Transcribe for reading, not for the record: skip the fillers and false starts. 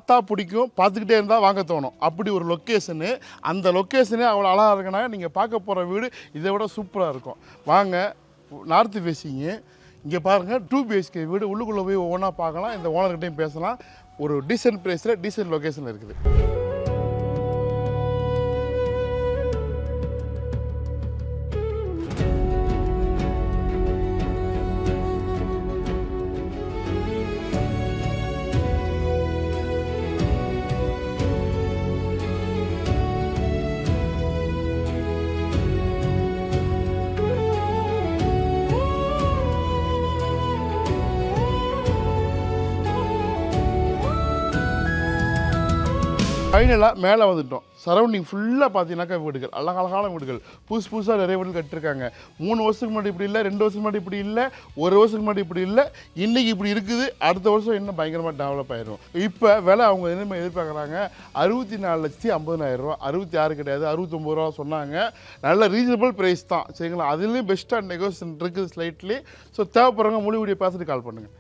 பார்த்தா பிடிக்கும், பார்த்துக்கிட்டே இருந்தால் வாங்க தோணும். அப்படி ஒரு லொக்கேஷனு. அந்த லொக்கேஷனே அவ்வளோ அழகாக இருக்குன்னா நீங்கள் பார்க்க போகிற வீடு இதை விட சூப்பராக இருக்கும். வாங்க, நார்த்து ஃபேஸிங்கு. இங்கே பாருங்கள், 2 BHK வீடு. உள்ளுக்குள்ளே போய் ஒவ்வொன்றா பார்க்கலாம். இந்த ஓனர்கிட்டையும் பேசலாம். ஒரு டீசென்ட் ப்ரைஸில் டீசென்ட் லொக்கேஷனில் இருக்குது. ஃபைனலாக மேலே வந்துட்டோம். சரௌண்டிங் ஃபுல்லாக பார்த்தீங்கன்னாக்கா வீடுகள், அழகழகான வீடுகள், புதுசாக நிறைய வீடுகள் கட்டிருக்காங்க. 3 வருஷத்துக்கு முன்னாடி இப்படி இல்லை, 2 வருஷத்துக்கு முன்னாடி இப்படி இல்லை, 1 வருஷத்துக்கு முன்னாடி இப்படி இல்லை, இன்றைக்கி இப்படி இருக்குது. அடுத்த வருஷம் இன்னும் பயங்கரமாக டெவலப் ஆயிடும். இப்போ விலை அவங்க என்ன எதிர்பார்க்குறாங்க, 64,50,000 ரூபா. 66 கிடையாது, 69 ரூபா சொன்னாங்க. நல்ல ரீசனபிள் ப்ரைஸ் தான், சரிங்களா? அதுலேயும் பெஸ்ட்டாக நெகோசியேஷன் இருக்குது ஸ்லைட்லி. ஸோ தேவைப்படுறவங்க முழு வீடியோ பார்த்துட்டு கால் பண்ணுங்கள்.